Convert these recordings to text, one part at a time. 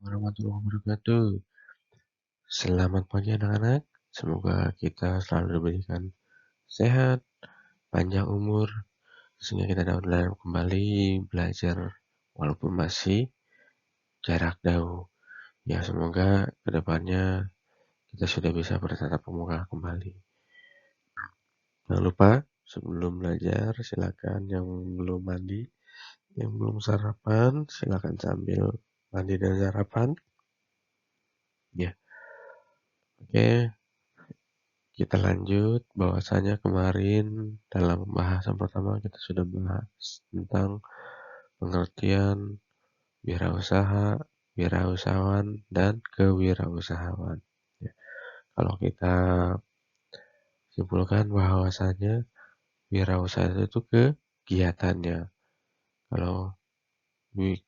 warahmatullahi wabarakatuh. Selamat pagi anak-anak. Semoga kita selalu diberikan sehat, panjang umur, sehingga kita dapat kembali belajar walaupun masih jarak jauh. Ya, semoga kedepannya kita sudah bisa bertatap muka kembali. Jangan lupa sebelum belajar silakan yang belum mandi, yang belum sarapan silakan sambil mandi dan sarapan. Ya, oke. Kita lanjut, bahwasanya kemarin dalam pembahasan pertama kita sudah bahas tentang pengertian wirausaha, wirausahawan, dan kewirausahaan. Ya, kalau kita simpulkan bahwasanya wirausaha itu kegiatannya. Kalau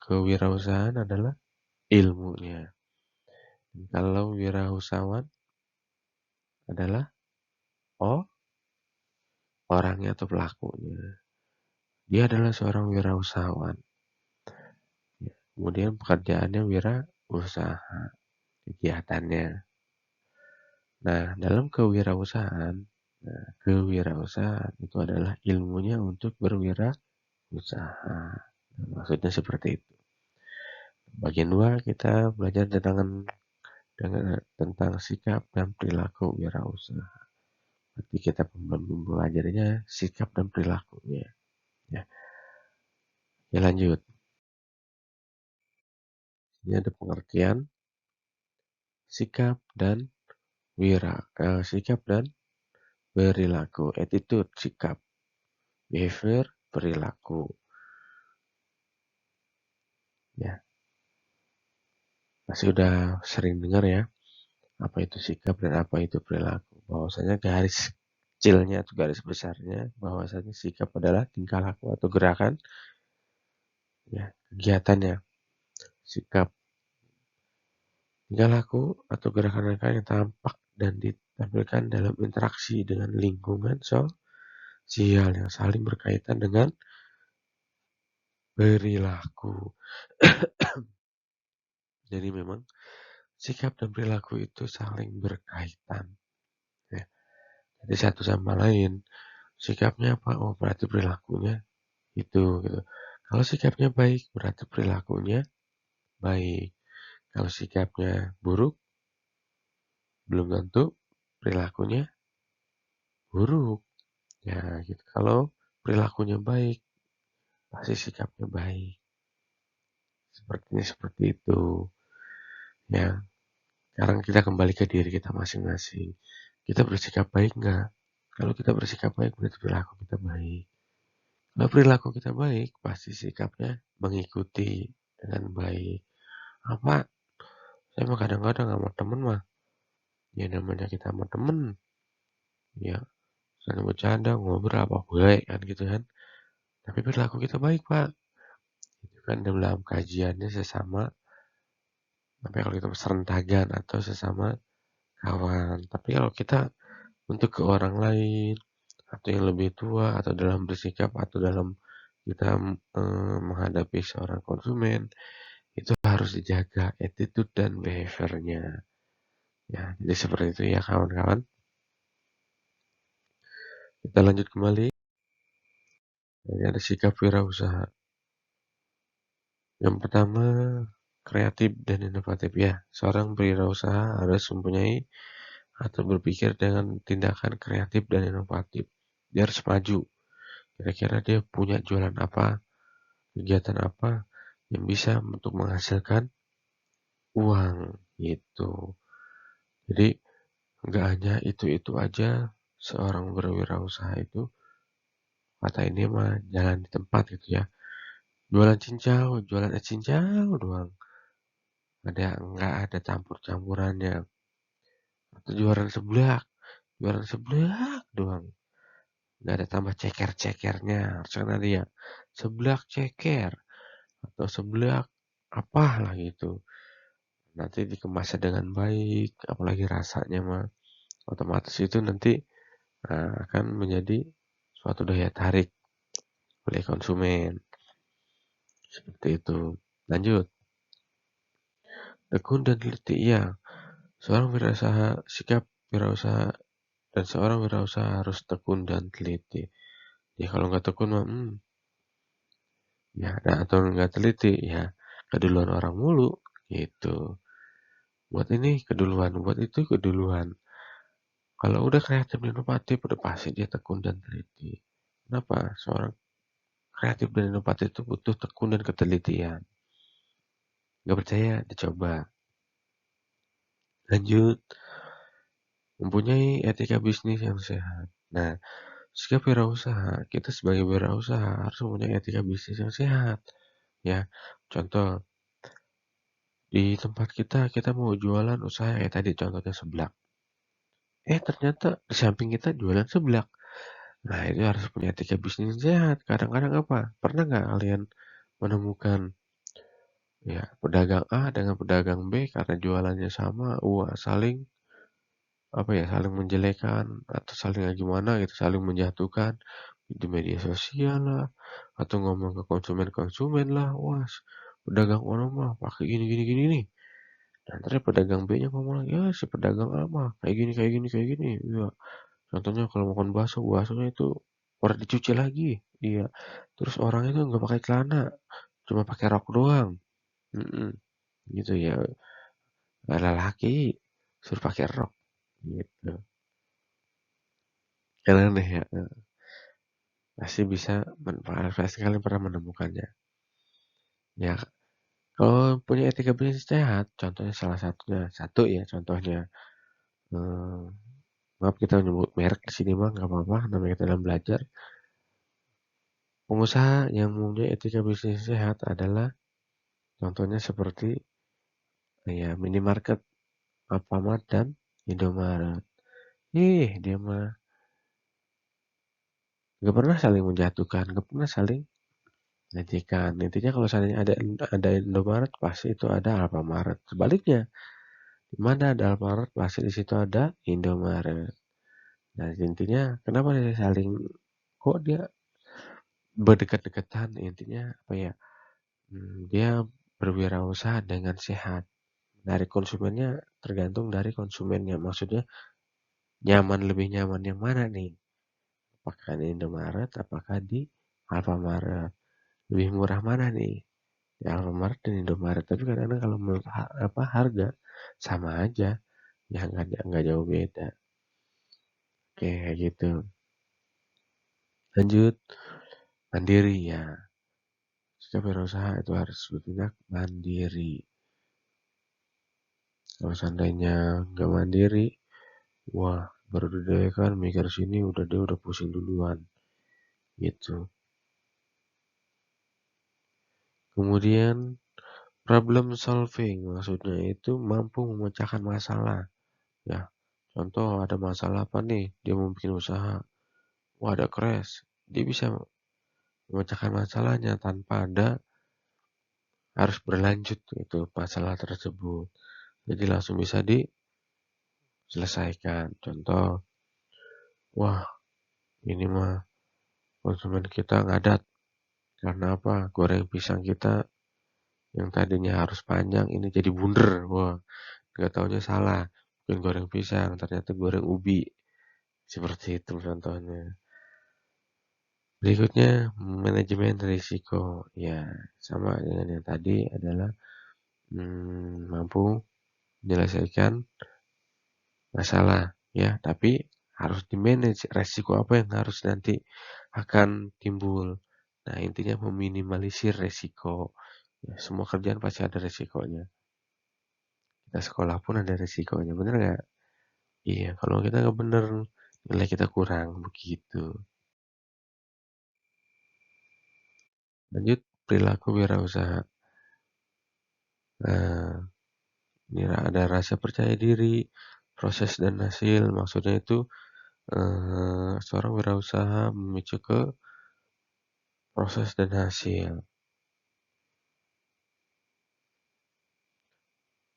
kewirausahaan adalah ilmunya. Dan kalau wirausahawan adalah orangnya atau pelakunya. Dia adalah seorang wirausahawan. Ya, kemudian pekerjaannya wirausaha, kegiatannya. Nah, dalam kewirausahaan itu adalah ilmunya untuk berwirausaha. Maksudnya seperti itu. Bagian 2 kita belajar tentang sikap dan perilaku wirausaha. Berarti kita mempelajarinya sikap dan perilakunya. Ya, lanjut. Ini ada pengertian sikap dan sikap dan perilaku, attitude, sikap, behavior, perilaku. Ya, pasti udah sering dengar ya, apa itu sikap dan apa itu perilaku. Bahwasanya garis kecilnya atau garis besarnya, bahwasanya sikap adalah tingkah laku atau gerakan, ya, kegiatannya. Sikap, tingkah laku atau gerakan-gerakan yang tampak dan ditampilkan dalam interaksi dengan lingkungan sosial yang saling berkaitan dengan perilaku. Jadi memang sikap dan perilaku itu saling berkaitan. Ya. Jadi satu sama lain. Sikapnya apa? Oh, berarti perilakunya itu. Gitu. Kalau sikapnya baik, berarti perilakunya baik. Kalau sikapnya buruk, belum tentu perilakunya buruk. Ya, gitu. Kalau perilakunya baik, pasti sikapnya baik. Sepertinya seperti itu. Ya, sekarang kita kembali ke diri kita masing-masing. Kita bersikap baik nggak? Kalau kita bersikap baik, berarti perilaku kita baik. Kalau perilaku kita baik, pasti sikapnya mengikuti dengan baik. Apa? Saya mah kadang-kadang sama temen mah, ya namanya kita sama temen, ya saling bercanda, ngobrol apa baik kan gitu kan. Tapi perilaku kita baik pak. Itu kan dalam kajiannya sesama, tapi kalau kita serentagan atau sesama kawan. Tapi kalau kita untuk ke orang lain atau yang lebih tua atau dalam bersikap atau dalam kita menghadapi seorang konsumen itu harus dijaga attitude dan behaviornya. Ya, jadi seperti itu ya kawan-kawan. Kita lanjut kembali. Ini ada sikap wirausaha. Yang pertama, kreatif dan inovatif ya. Seorang wirausaha harus mempunyai atau berpikir dengan tindakan kreatif dan inovatif. Dia harus maju. Kira-kira dia punya jualan apa, kegiatan apa yang bisa untuk menghasilkan uang gitu. Jadi nggak hanya itu-itu aja seorang berwirausaha itu kata ini mah jalan di tempat gitu ya. Jualan es cincau doang. Nggak ada campur-campurannya. Atau jualan seblak doang. Nggak ada tambah ceker-cekernya. Harusnya ada ya seblak ceker atau seblak apa lah gitu. Nanti dikemasnya dengan baik, apalagi rasanya mah otomatis itu nanti akan menjadi suatu daya tarik oleh konsumen. Seperti itu. Lanjut. tekun dan teliti, iya. Seorang wirausaha, sikap wirausaha dan seorang wirausaha harus tekun dan teliti. Ya kalau nggak tekun mah, ya, nah, atau nggak teliti, ya keduluan orang mulu, gitu. Buat ini keduluan, buat itu keduluan. Kalau udah kreatif dan inovatif, udah pasti dia tekun dan teliti. Kenapa? Seorang kreatif dan inovatif itu butuh tekun dan ketelitian. Nggak percaya? Dicoba. Lanjut, mempunyai etika bisnis yang sehat. Nah, sikap wirausaha, kita sebagai wirausaha harus mempunyai etika bisnis yang sehat. Ya, contoh, di tempat kita mau jualan usaha kayak tadi contohnya seblak. Ternyata di samping kita jualan seblak. Nah, itu harus punya etika bisnis yang sehat. Kadang-kadang apa? Pernah nggak kalian menemukan ya pedagang A dengan pedagang B karena jualannya sama, saling apa ya, saling menjelekan atau saling gimana gitu, saling menjatuhkan di media sosial lah, atau ngomong ke konsumen-konsumen lah, pedagang ono mah pakai gini gini gini nih. Dan terus pedagang B-nya ngomong lagi, si pedagang A mah kayak gini kayak gini kayak gini. Iya. Contohnya kalau makan bakso, baksonya itu pernah dicuci lagi. Iya. Terus orang itu nggak pakai celana, cuma pakai rok doang. Mm-mm. Gitu ya. Ada laki suruh pakai rok. Gitu. Kalian deh ya. Pasti bisa, pasti kalian pernah menemukannya. Ya, kalau punya etika bisnis sehat, contohnya salah satunya, satu ya contohnya, eh, maaf kita menyebut merek di sini mah nggak apa-apa, namanya kita dalam belajar. Pengusaha yang mempunyai etika bisnis sehat adalah contohnya seperti ya minimarket, Alfamart dan Indomaret. Dia mah nggak pernah saling menjatuhkan, nggak pernah saling menjadikan. Intinya kalau seandainya ada Indomaret, pasti itu ada Alfamart. Sebaliknya, di mana ada Alfamart, pasti di situ ada Indomaret. Nah, intinya kenapa dia saling kok dia berdekat-dekatan? Intinya apa ya? Dia berwirausaha dengan sehat. Dari konsumennya tergantung dari konsumennya. Maksudnya lebih nyaman yang mana nih? Apakah di Indomaret, apakah di Alfamart? Lebih murah mana nih? Di Alfamart dan Indomaret. Tapi kadang-kadang kalau menurut harga sama aja, ya nggak jauh beda. Oke, kayak gitu. Lanjut, mandiri ya. Setiap berusaha itu harus bertindak mandiri. Kalau seandainya nggak mandiri, baru deh kan mikir sini dia udah pusing duluan. Gitu. Kemudian problem solving maksudnya itu mampu memecahkan masalah. Ya, contoh ada masalah apa nih? Dia mau bikin usaha. Ada crash. Dia bisa memecahkan masalahnya tanpa ada harus berlanjut itu masalah tersebut. Jadi langsung bisa diselesaikan. Contoh, wah ini mah konsumen kita ngadat. Karena apa? Goreng pisang kita yang tadinya harus panjang ini jadi bunder. Nggak taunya salah. Bukan goreng pisang, ternyata goreng ubi. Seperti itu contohnya. Berikutnya, manajemen risiko. Ya, sama dengan yang tadi adalah mampu menyelesaikan masalah. Ya, tapi harus di-manage resiko apa yang harus nanti akan timbul. Nah, intinya meminimalisir resiko. Ya, semua kerjaan pasti ada resikonya. Kita sekolah pun ada resikonya, bener nggak? Iya, kalau kita nggak bener, nilai kita kurang, begitu. Lanjut, perilaku wirausaha. Nah, ini ada rasa percaya diri, proses dan hasil. Maksudnya itu seorang wirausaha memicu ke proses dan hasil.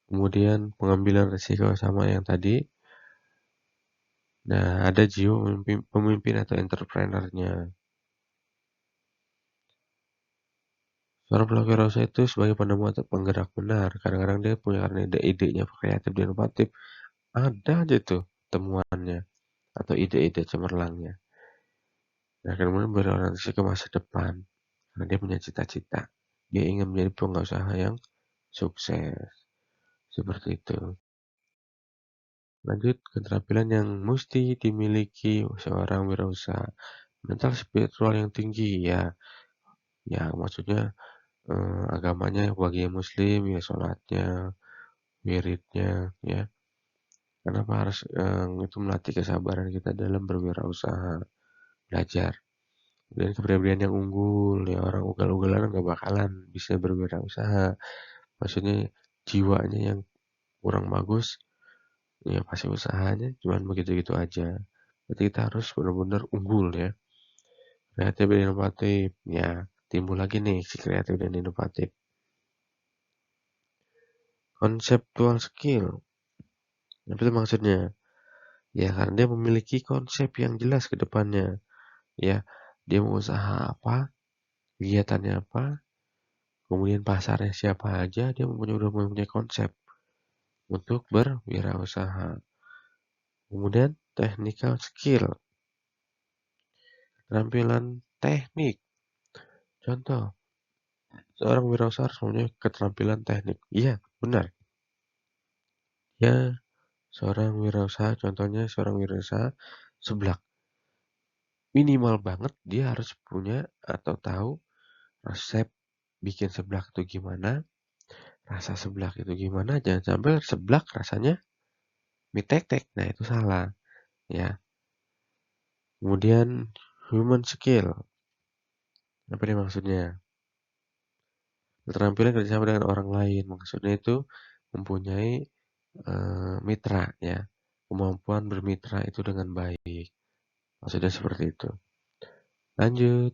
Kemudian pengambilan risiko sama yang tadi. Nah, ada jiwa pemimpin atau entrepreneurnya. Seorang pelaku wirausaha itu sebagai penemu atau penggerak benar. Kadang-kadang dia punya karena ide-idenya kreatif dan inovatif. Ada aja tuh temuannya atau ide-ide cemerlangnya. Nah, kemudian berorientasi ke masa depan. Karena dia punya cita-cita. Dia ingin menjadi pengusaha yang sukses. Seperti itu. Lanjut, keterampilan yang mesti dimiliki seorang wirausaha. Mental spiritual yang tinggi, ya. Ya, maksudnya agamanya bagi yang muslim, ya sholatnya, wiridnya, ya. Kenapa harus itu melatih kesabaran kita dalam berwirausaha, belajar. Dan kepribadian yang unggul, ya orang ugal-ugalan nggak bakalan bisa berwirausaha. Maksudnya jiwanya yang kurang bagus, ya pasti usahanya cuman begitu-gitu aja. Berarti kita harus benar-benar unggul ya. Kreatif dan inovatif, ya timbul lagi nih si kreatif dan inovatif. Conceptual skill, apa itu maksudnya? Ya karena dia memiliki konsep yang jelas ke depannya. Ya, dia mau usaha apa, kegiatannya apa, kemudian pasarnya siapa aja, dia udah mempunyai konsep untuk berwirausaha. Kemudian technical skill, keterampilan teknik. Contoh, seorang wirausaha harus mempunyai keterampilan teknik. Iya, benar. Ya, seorang wirausaha, contohnya seorang wirausaha seblak. Minimal banget dia harus punya atau tahu resep bikin seblak itu gimana, rasa seblak itu gimana, jangan sampai seblak rasanya mie tek-tek. Nah, itu salah, ya. Kemudian human skill. Apa nih maksudnya? Keterampilan kerjasama dengan orang lain. Maksudnya itu mempunyai mitra, ya. Kemampuan bermitra itu dengan baik. Maksudnya seperti itu. Lanjut.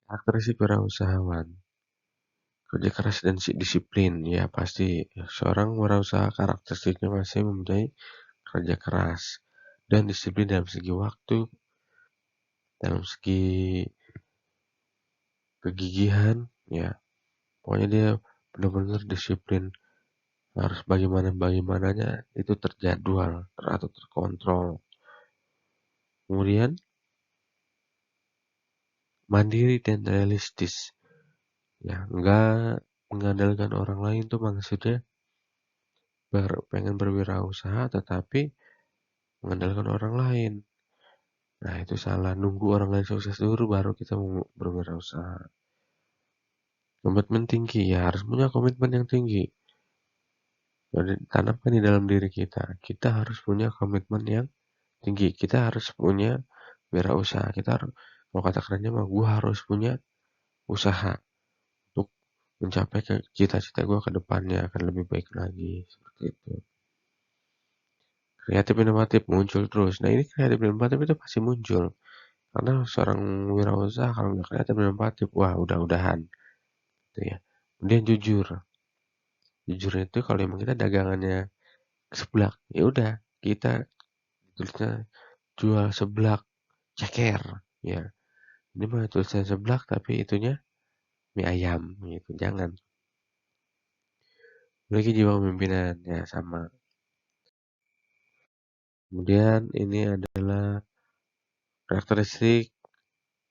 Karakteristik wirausahawan. Kerja keras dan disiplin. Ya, pasti. Seorang wirausaha karakteristiknya masih mempunyai kerja keras dan disiplin dalam segi waktu, dalam segi kegigihan, ya. Pokoknya dia benar-benar disiplin. Harus bagaimananya itu terjadwal, teratur, terkontrol. Kemudian mandiri dan realistis. Ya, enggak mengandalkan orang lain tuh maksudnya pengen berwirausaha tetapi mengandalkan orang lain. Nah, itu salah. Nunggu orang lain sukses dulu baru kita mau berwirausaha. Komitmen tinggi, ya harus punya komitmen yang tinggi. Jadi, tanamkan di dalam diri kita. Kita harus punya komitmen yang tinggi. Kita harus punya wirausaha. Kita harus, kalau kata kerennya mah, gue harus punya usaha untuk mencapai cita-cita gue ke depannya akan lebih baik lagi. Seperti itu. Kreatif inovatif muncul terus. Nah, ini kreatif inovatif itu pasti muncul. Karena seorang wirausaha kalau nggak kreatif inovatif, wah udah-udahan. Gitu ya. Kemudian jujur. Jujur itu kalau emang kita dagangannya seblak, ya udah kita tulisnya jual seblak ceker. Ya, ini mah tulisan seblak tapi itunya mie ayam gitu. Jangan. Memiliki jiwa pemimpinan ya sama. Kemudian ini adalah karakteristik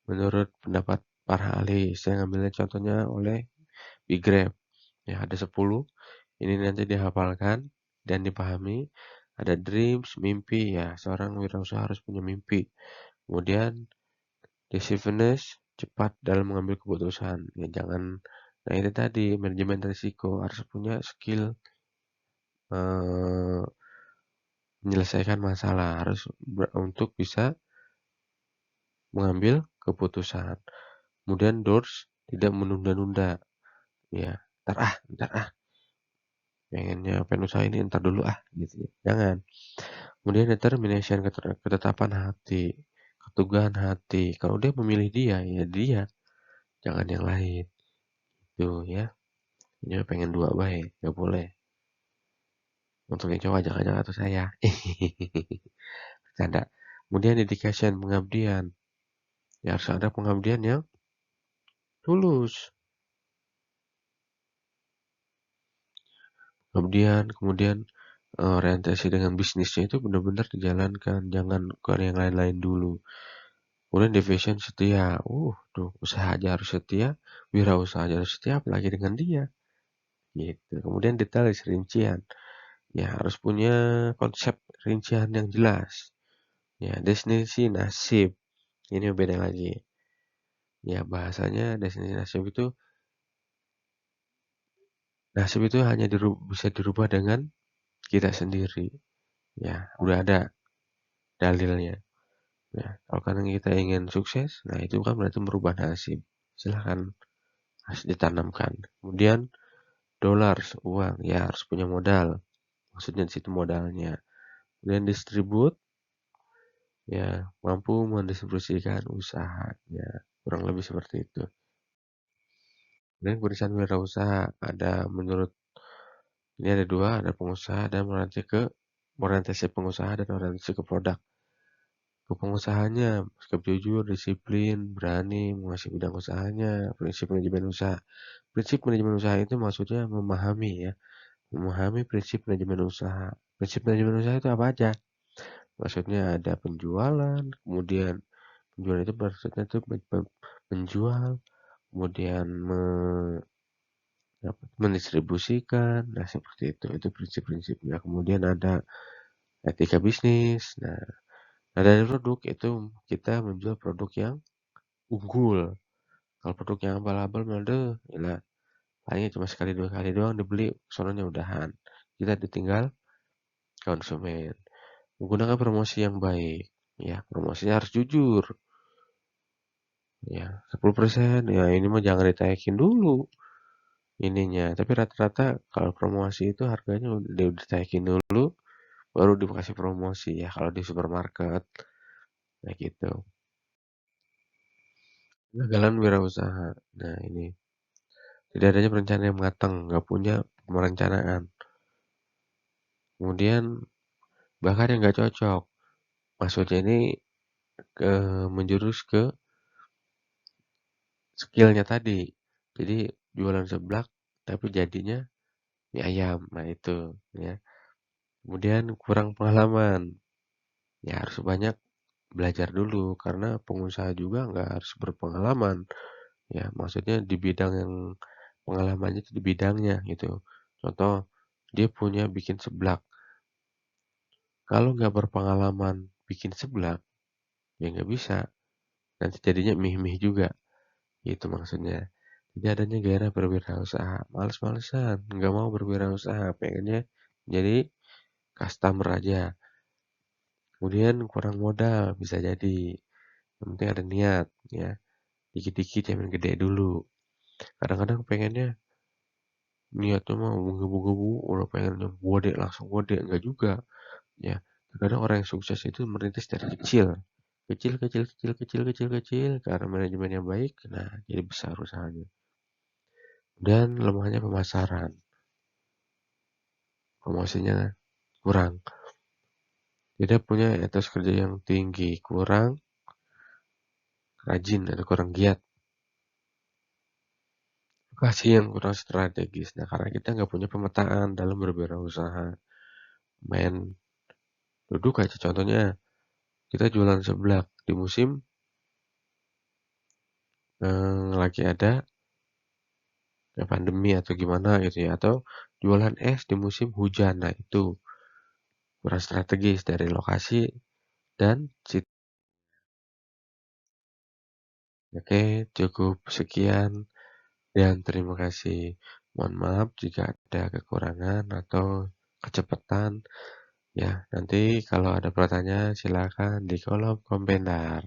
menurut pendapat para ahli. Saya ngambilnya contohnya oleh Big Grab. Ya, ada 10. Ini nanti dihafalkan dan dipahami. Ada dreams, mimpi. Ya, seorang wirausaha harus punya mimpi. Kemudian decisiveness, cepat dalam mengambil keputusan. Ya, jangan. Nah, itu tadi manajemen risiko harus punya skill eh, menyelesaikan masalah, harus untuk bisa mengambil keputusan. Kemudian doors tidak menunda-nunda. Ya, ntar ah, pengennya pengen usaha ini ntar dulu ah, gitu ya. Jangan. Kemudian determination, ketetapan hati, keteguhan hati. Kalau dia memilih dia, ya dia, jangan yang lain. Tuh ya. Ini pengen dua baik, nggak boleh. Untuk yang cowok jangan-jangan atau saya. Bercanda. Kemudian dedication, pengabdian. Ya harus ada pengabdian yang tulus. Kemudian orientasi dengan bisnisnya itu benar-benar dijalankan, jangan ke yang lain-lain dulu. Kemudian division setia. Tuh usaha aja harus setia, wirausaha aja harus setia, apalagi dengan dia. Gitu. Kemudian detail rincian. Ya harus punya konsep rincian yang jelas. Ya destinasi nasib. Ini beda lagi. Ya bahasanya destinasi nasib itu hanya bisa dirubah dengan kita sendiri. Ya udah ada dalilnya. Ya, kalau kadang kita ingin sukses, nah itu kan berarti merubah nasib. Silahkan harus ditanamkan. Kemudian dolar, uang, ya harus punya modal. Maksudnya di situ modalnya. Kemudian distribut, ya mampu mendistribusikan usahanya. Kurang lebih seperti itu. Dan perusahaan wirausaha ada menurut ini ada dua, ada pengusaha dan orientasi pengusaha dan orientasi ke produk. Ke pengusahanya, sikap jujur, disiplin, berani, menguasai bidang usahanya, prinsip manajemen usaha. Prinsip manajemen usaha itu maksudnya memahami ya, memahami prinsip manajemen usaha. Prinsip manajemen usaha itu apa aja? Maksudnya ada penjualan, kemudian penjualan itu maksudnya itu menjual, kemudian mendistribusikan, nah seperti itu prinsip-prinsipnya. Kemudian ada etika bisnis. Nah dari produk itu kita menjual produk yang unggul. Kalau produk yang abal-abal mode, ya paling cuma sekali dua kali doang dibeli, sononya udahan. Kita ditinggal konsumen. Menggunakan promosi yang baik. Ya, promosinya harus jujur. Ya, 10%. Ya, ini mah jangan ditaikin dulu ininya. Tapi rata-rata kalau promosi itu harganya udah ditaikin dulu, baru dikasih promosi ya kalau di supermarket. Nah, gitu. Kegagalan wirausaha. Nah, ini. Tidak adanya perencanaan yang matang, nggak punya perencanaan. Kemudian bahkan yang nggak cocok. Maksudnya ini menjurus ke skillnya tadi. Jadi jualan seblak tapi jadinya mie ayam. Nah itu ya. Kemudian kurang pengalaman. Ya harus banyak belajar dulu karena pengusaha juga nggak harus berpengalaman. Ya maksudnya di bidang yang pengalamannya itu di bidangnya gitu. Contoh dia punya bikin seblak. Kalau nggak berpengalaman bikin seblak ya nggak bisa. Nanti jadinya mie-mie juga. Itu maksudnya. Jadi adanya gairah berwirausaha. Males-malesan, nggak mau berwirausaha, pengennya jadi customer aja. Kemudian kurang modal, bisa jadi. Yang penting ada niat, ya. Dikit-dikit yang gede dulu. Kadang-kadang pengennya niatnya mah menggebu-gebu, udah pengen yang gede, langsung gede. Nggak juga, ya. Kadang orang yang sukses itu merintis dari kecil. Kecil, kecil, kecil, kecil, kecil, kecil. Karena manajemennya baik, nah jadi besar usahanya. Dan lemahnya pemasaran. Promosinya kurang. Tidak punya etos kerja yang tinggi, kurang rajin atau kurang giat. Lokasi yang kurang strategis. Nah, karena kita nggak punya pemetaan dalam berwirausaha. Main duduk aja. Contohnya, kita jualan seblak di musim lagi ada pandemi atau gimana gitu ya. Atau jualan es di musim hujan. Nah, itu kurang strategis dari lokasi dan situ. Oke, cukup sekian. Dan terima kasih. Mohon maaf jika ada kekurangan atau kecepatan. Ya, nanti kalau ada pertanyaan silakan di kolom komentar.